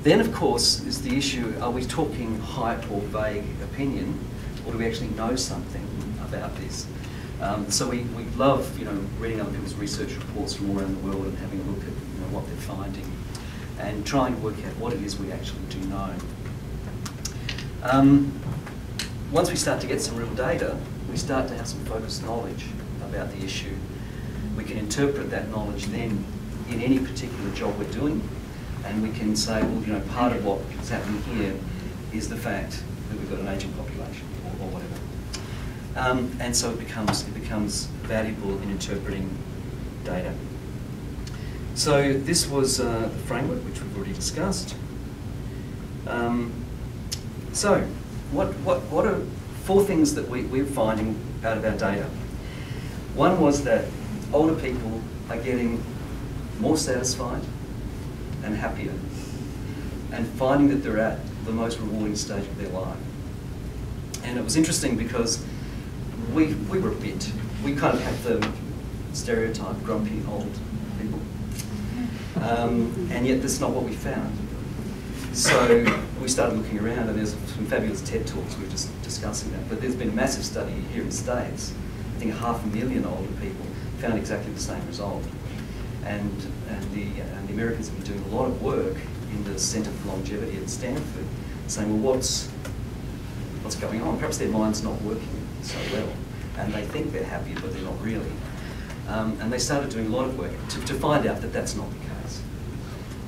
Then, of course, is the issue, are we talking hype or vague opinion, or do we actually know something about this? So we love, reading other people's research reports from all around the world and having a look at what they're finding and trying to work out what it is we actually do know. Once we start to get some real data, we start to have some focused knowledge about the issue. We can interpret that knowledge then in any particular job we're doing, and we can say, well, part of what is happening here is the fact that we've got an ageing population, or whatever. And so it becomes valuable in interpreting data. So this was the framework, which we've already discussed. So what are 4 things that we're finding out of our data? One was that older people are getting more satisfied and happier, and finding that they're at the most rewarding stage of their life. And it was interesting because we kind of have the stereotype grumpy old people, and yet that's not what we found. So we started looking around, and there's some fabulous TED Talks, we were just discussing that, but there's been a massive study here in the States. I think 500,000 older people found exactly the same result. And the Americans have been doing a lot of work in the Centre for Longevity at Stanford, saying, well, what's going on? Perhaps their mind's not working so well, and they think they're happy, but they're not really. And they started doing a lot of work to find out that that's not the case.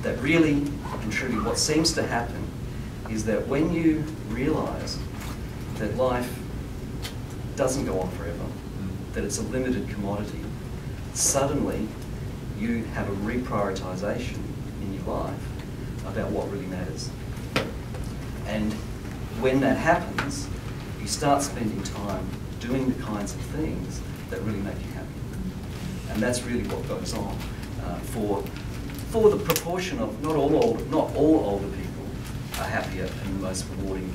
That really and truly what seems to happen is that when you realise that life doesn't go on forever, that it's a limited commodity, suddenly you have a reprioritisation in your life about what really matters. And when that happens, you start spending time doing the kinds of things that really make you happy. And that's really what goes on for the proportion of not all older people are happier in the most rewarding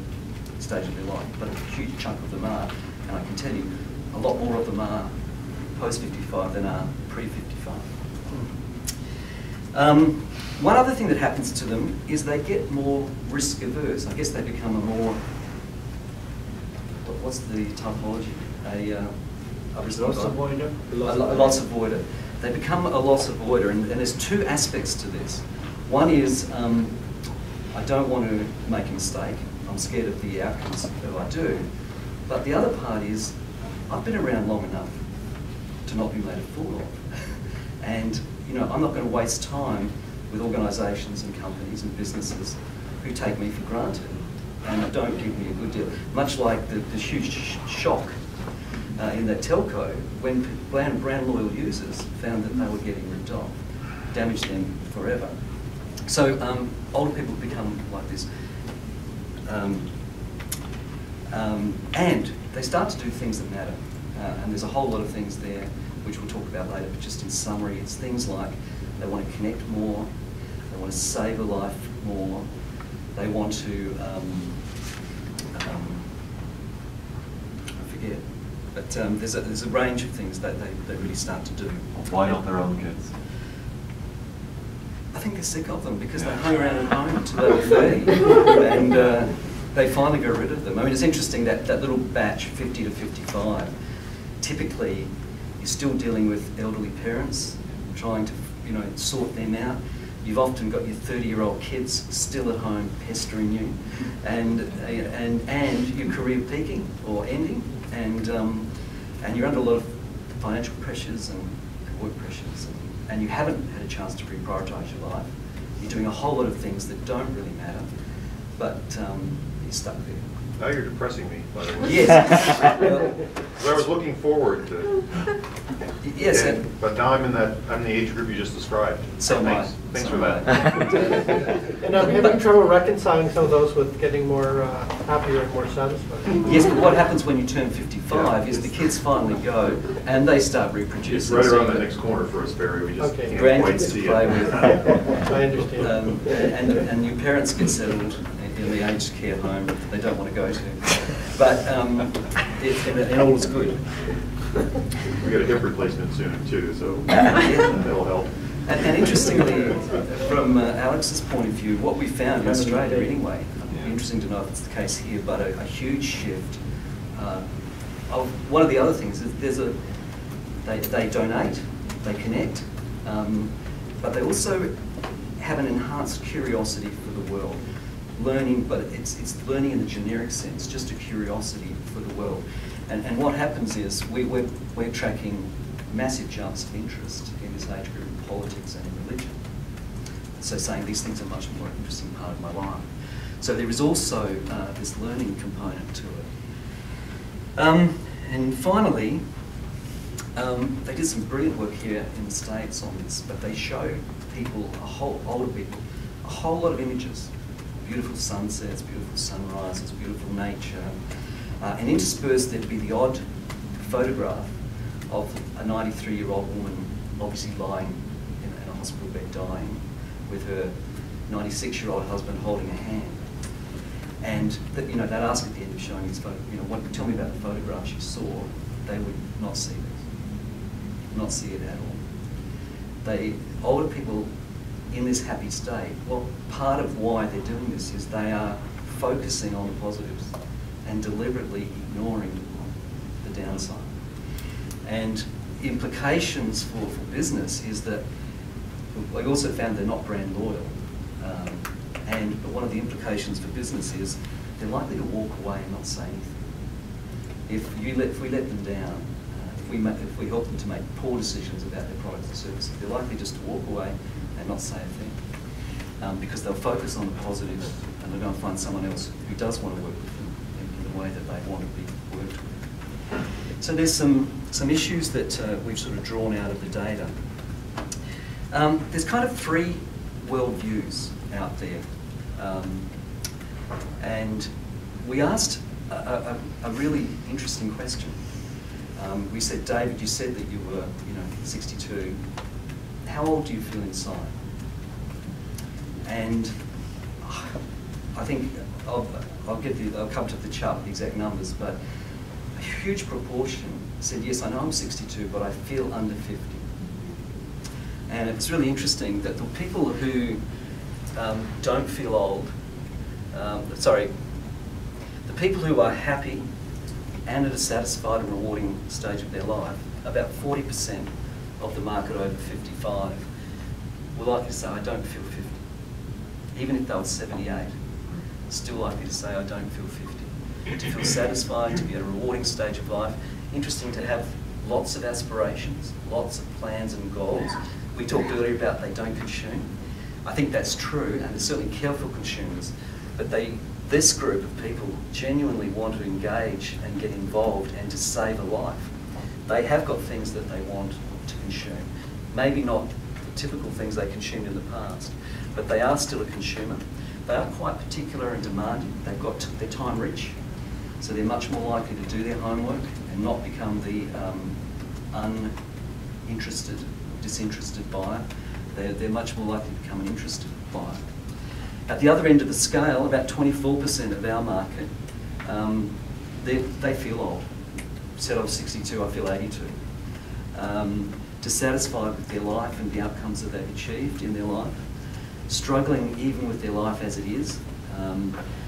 stage of their life, but a huge chunk of them are. And I can tell you, a lot more of them are post-55 than are pre-55. One other thing that happens to them is they get more risk averse. I guess they become a more, what's the typology? A loss avoider. A loss avoider. They become a loss avoider, and there's 2 aspects to this. One is, I don't want to make a mistake. I'm scared of the outcomes if I do. But the other part is, I've been around long enough to not be made a fool of. And I'm not going to waste time with organisations and companies and businesses who take me for granted and don't give me a good deal. Much like the huge shock in that telco when brand loyal users found that they were getting ripped off, damaged them forever. So older people become like this. And they start to do things that matter. And there's a whole lot of things there which we'll talk about later, but just in summary, it's things like they want to connect more, they want to savour life more, they want to, I forget, but there's a range of things that they really start to do. Why not their own kids? I think they're sick of them because they hung around at home until they were 30 and they finally got rid of them. I mean, it's interesting that little batch, 50 to 55, typically you're still dealing with elderly parents, trying to sort them out. You've often got your 30-year-old kids still at home pestering you, and your career peaking or ending, and you're under a lot of financial pressures and work pressures, and you haven't had a chance to reprioritise your life. You're doing a whole lot of things that don't really matter, but you're stuck there. Now you're depressing me, by the way. Yes. I was looking forward to. Yes. But now I'm in the age group you just described. So Thanks for that. And I'm having trouble reconciling some of those with getting more happier and more satisfied. Yes, but what happens when you turn 55 is the kids finally go and they start reproducing. It's right around the next corner for us, Barry. We just can't quite Grandkids to see play it. with. I understand. And your parents get settled in the aged care home that they don't want to go to. But and all is good. We got a hip replacement soon too, so that'll help. And interestingly, from Alex's point of view, what we found in Australia anyway, it'd be interesting to know if it's the case here, but a huge shift. One of the other things is they donate, they connect, but they also have an enhanced curiosity for the world. Learning, but it's learning in the generic sense, just a curiosity for the world. And what happens is we're tracking massive jumps of interest in this age group in politics and in religion. So saying these things are much more interesting part of my life. So there is also this learning component to it. And finally, they did some brilliant work here in the States on this, but they show people, older people, a whole lot of images. Beautiful sunsets, beautiful sunrises, beautiful nature. And interspersed there'd be the odd photograph of a 93-year-old woman obviously lying in a hospital bed dying with her 96-year-old husband holding her hand. And that, they'd ask at the end of showing these photos, tell me about the photographs you saw. They would not see this, not see it at all. Older people in this happy state, well, part of why they're doing this is they are focusing on the positives and deliberately ignoring the downside. And implications for business is that we also found they're not brand loyal. But one of the implications for business is they're likely to walk away and not say anything. If we let them down, if we help them to make poor decisions about their products and services, they're likely just to walk away and not say a thing. Because they'll focus on the positives and they're going to find someone else who does want to work with them in the way that they want to be worked with. So there's some issues that we've sort of drawn out of the data. There's kind of three worldviews out there. And we asked a really interesting question. We said, David, you said that you were 62. How old do you feel inside? And I think I'll come to the chart with the exact numbers, but a huge proportion said, yes, I know I'm 62, but I feel under 50. And it's really interesting that the people who don't feel old, the people who are happy and at a satisfied and rewarding stage of their life, about 40% of the market over 55 were likely to say, I don't feel 50. Even if they were 78, still likely to say, I don't feel 50. To feel satisfied, to be at a rewarding stage of life. Interesting to have lots of aspirations, lots of plans and goals. We talked earlier about they don't consume. I think that's true, and they're certainly careful consumers, but this group of people genuinely want to engage and get involved and to save a life. They have got things that they want to consume. Maybe not the typical things they consumed in the past, but they are still a consumer. They are quite particular and demanding. They're time rich, so they're much more likely to do their homework and not become the uninterested, disinterested buyer. They're much more likely to become an interested buyer. At the other end of the scale, about 24% of our market, they feel old. Said I was 62, I feel 82. Dissatisfied with their life and the outcomes that they've achieved in their life. Struggling even with their life as it is.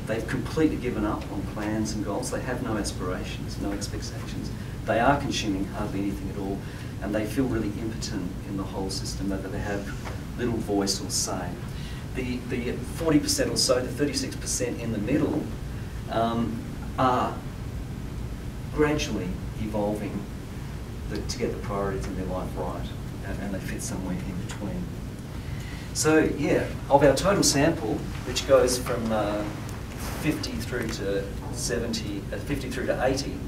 They've completely given up on plans and goals. They have no aspirations, no expectations. They are consuming hardly anything at all, and they feel really impotent in the whole system, that they have little voice or say. The 40% or so, the 36% in the middle, are gradually evolving to get the priorities in their life right, and they fit somewhere in between. So yeah, of our total sample, which goes from 50 through to 70, 50 through to 80,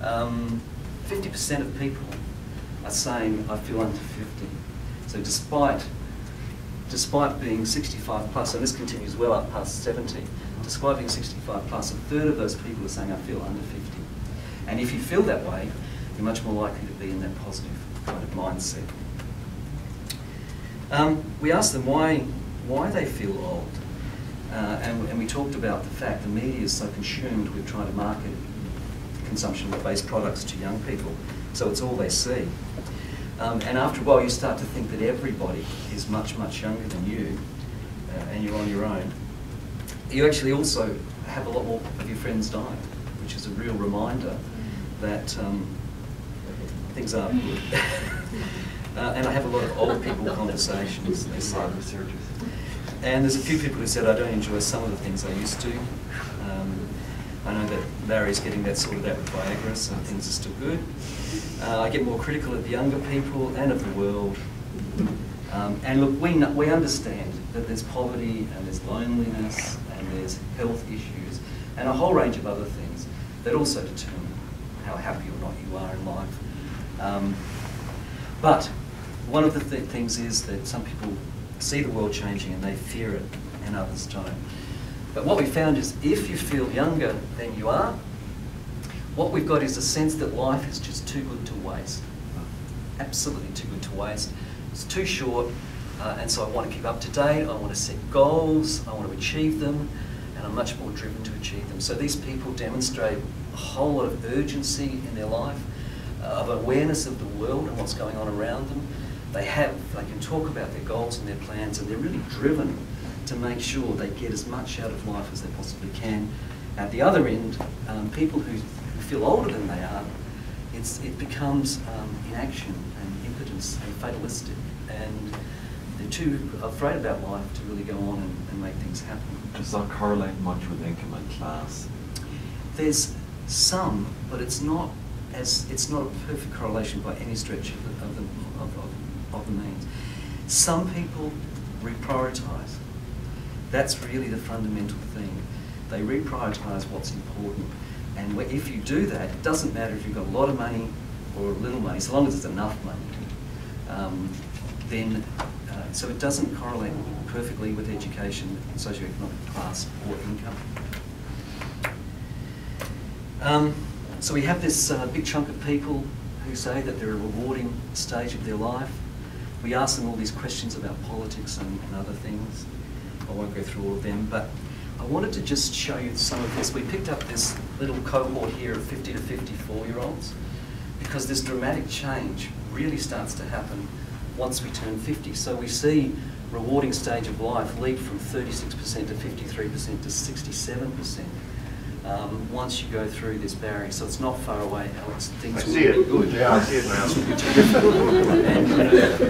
50% of people are saying, I feel under 50. So despite being 65 plus, and this continues well up past 70, despite being 65 plus, a third of those people are saying, I feel under 50. And if you feel that way, you're much more likely to be in that positive kind of mindset. We asked them why they feel old, and we talked about the fact the media is so consumed with trying to market consumption-based products to young people, so it's all they see. And after a while, you start to think that everybody is much, much younger than you, and you're on your own. You actually also have a lot more of your friends dying, which is a real reminder that things aren't good. And I have a lot of old people conversations, they say. And there's a few people who said, I don't enjoy some of the things I used to. I know that Larry's getting that sorted out with Viagra, so things are still good. I get more critical of the younger people and of the world. And look, we understand that there's poverty and there's loneliness and there's health issues and a whole range of other things that also determine how happy or not you are in life. But one of the things is that some people see the world changing and they fear it, and others don't. But what we found is if you feel younger than you are, what we've got is a sense that life is just too good to waste. Absolutely too good to waste. It's too short, and so I want to keep up to date, I want to set goals, I want to achieve them, and I'm much more driven to achieve them. So these people demonstrate a whole lot of urgency in their life, of awareness of the world and what's going on around them. They can talk about their goals and their plans, and they're really driven to make sure they get as much out of life as they possibly can. At the other end, people who feel older than they are, it becomes inaction and impotence and fatalistic, and they're too afraid about life to really go on and make things happen. Does that correlate much with income and class? There's some, but it's not a perfect correlation by any stretch of the means. Some people reprioritise. That's really the fundamental thing. They reprioritise what's important. And if you do that, it doesn't matter if you've got a lot of money or little money, so long as it's enough money. So it doesn't correlate perfectly with education, socioeconomic class, or income. So we have this big chunk of people who say that they're a rewarding stage of their life. We ask them all these questions about politics and other things. I won't go through all of them, but I wanted to just show you some of this. We picked up this little cohort here of 50 to 54-year-olds because this dramatic change really starts to happen once we turn 50. So we see rewarding stage of life leap from 36% to 53% to 67%. Once you go through this barrier, so it's not far away, Alex. Things will be good. Yeah, I see it now. And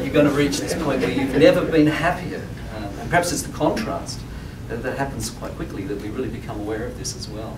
you're going to reach this point where you've never been happier. And perhaps it's the contrast that happens quite quickly that we really become aware of this as well.